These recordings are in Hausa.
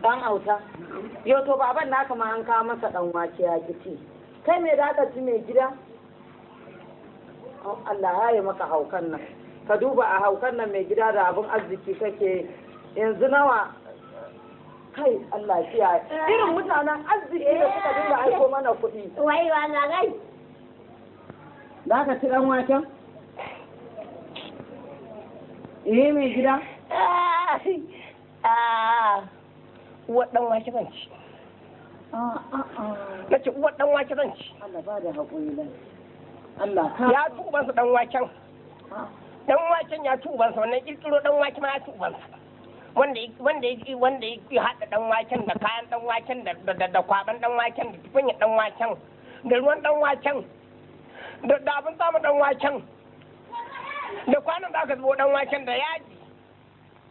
Dan auta. Yau to baban naka ma an kawo masa dan wake ya kici. Kai me da ka ci mai gida? Allah ya yi maka haukan nan. Ka duba a haukan nan mai gida da abin arziki kake yanzu nawa. Kai Allah kiyaye. Irin mutanen arziki da suka dinga aiko mana kuɗi. Wai wa na gai. Da ka ci dan waken? Mai gida? Uwar ɗan wake zan ci. Na ce uwar ɗan wake zan ci. Allah ba da haƙuri nan. Allah ka. Ya ci ubansa ɗan waken. Ɗan waken ya ci ubansa wannan ƙirƙiro ɗan wake ma ya ci ubansa. Wanda ya haɗa ɗan waken da kayan ɗan waken da kwaɓan ɗan waken da tukunya ɗan waken da ruwan ɗan waken da abin samun ɗan waken da kwanan da aka zubo ɗan waken da yaji.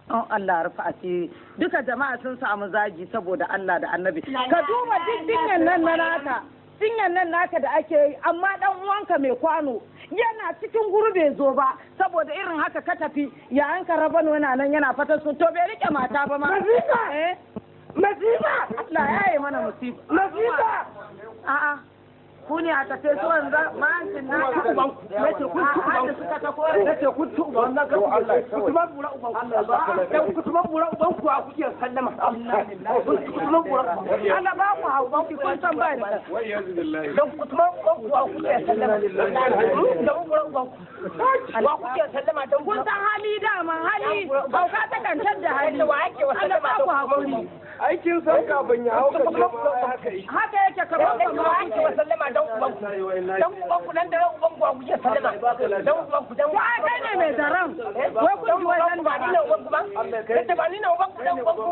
Oh Allah rufa asiri duka jama'a sun samu zagi saboda Allah da Annabi ka duba duk dinyan nan naka da ake yi amma dan uwanka mai kwano yana cikin gurbe zo ba saboda irin haka ka tafi yayan ka rabano yana nan yana fata su to bai rike mata ba ma masifa Allah ya yi mana musiba masifa a'a ku ne a tafe su wanzu ma'ancin na nace kun tuban suka ta kore nace kun tuban na ga Allah kutuban bura uban dan kutuban bura uban ku a kuke sallama kutuban bura Allah ba ku hauban ku kun san ba da wai yanzu billahi dan kutuban uban ku a kuke sallama dan bura uban ku wa kuke sallama dan kun san hali da man hali hauka ta kantar da hali wa yake wa sallama dan hakuri aikin san kafin ya hauka haka yake kamar wa yake wa sallama dan uban ku dan da uban ku a kuke sallama dan uban ku dan wai kai ne mai zaran wai ku ji wai dan ba ni na uban ku ba kace ba ni na uban ku dan uban ku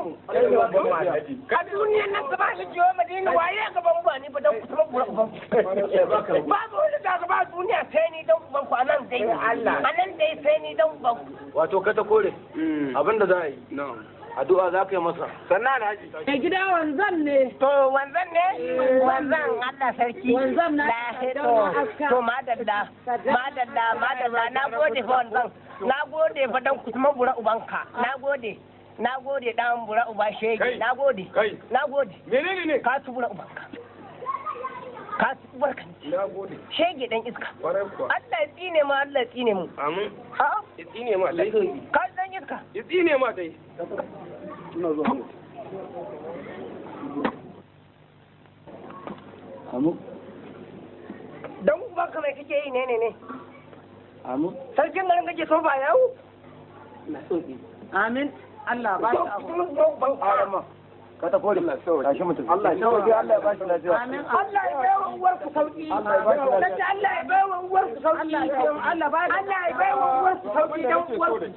ka duniyan nan gaba shi jiyo madina waye gaban ba ni ba dan ku tuban uban ku ba zo da gaba duniya sai ni dan uban ku anan dai Allah anan dai sai ni dan uban ku wato ka ta kore abinda za a yi addu'a za ka yi masa sannan alhaji mai gida wanzan ne to wanzan ne wanzan Allah sarki wanzan na to madalla na gode fa wanzan na gode fa dan kuma bura ubanka na gode dan bura uba shege na gode menene ne ka tu bura ubanka ka tu barka na gode shege dan iska Allah ya tsine mu Allah ya tsine mu amin ha ya tsine ma dai ka dan iska ya tsine ma dai ina zo amu dan ubanka mai kake yi ne amu sarkin garin kake so ba yawo na so ki amin Allah ba shi abu ka ta kore tashi mutum Allah ya sauke Allah ya ba shi lafiya amin Allah ya baiwa uwar ku sauki Allah ya ba shi lafiya Allah ya baiwa uwar ku sauki Allah ba Allah ya baiwa uwar ku sauki dan uwar ku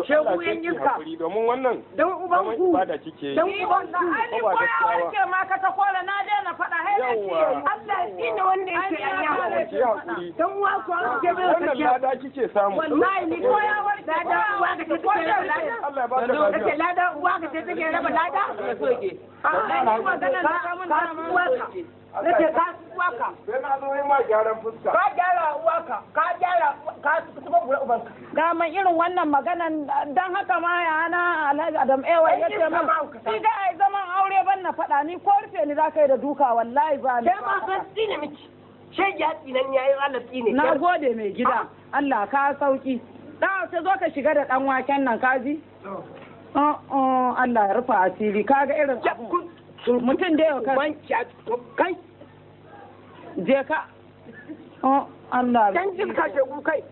shegu yan iska domin wannan dan uban ku ba da kike dan uban ku ai ko ya warke ma ka ta kore na daina faɗa hai na ce Allah ya tsine wanda yake anya ki hakuri dan uwa ku an ke bai wannan lada kike samu wallahi ni ko ya warke lada uwa ka take lada Allah ya ba ka lafiya lada uwa ka take raba lada Nake ka uwaka. Sai na zo yi ma gyaran fuska. Ka gyara uwaka, ka tuba bura ubanka. ga mai irin wannan maganan dan haka ma ya na Alhaji Adam Ewa ya ce min shi ga ai zaman aure ban na faɗa ni ko rufe ni za ka yi da duka wallahi ba ni. Sai ma san tsine miki. Shege ya tsinan yayin Allah tsine. Na gode mai gida. Allah ka sauki. Da sai zo ka shiga da dan waken nan kaji? Allah ya rufa asiri kaga irin abu mutum da yau kai je ka Allah dan jin kashe kai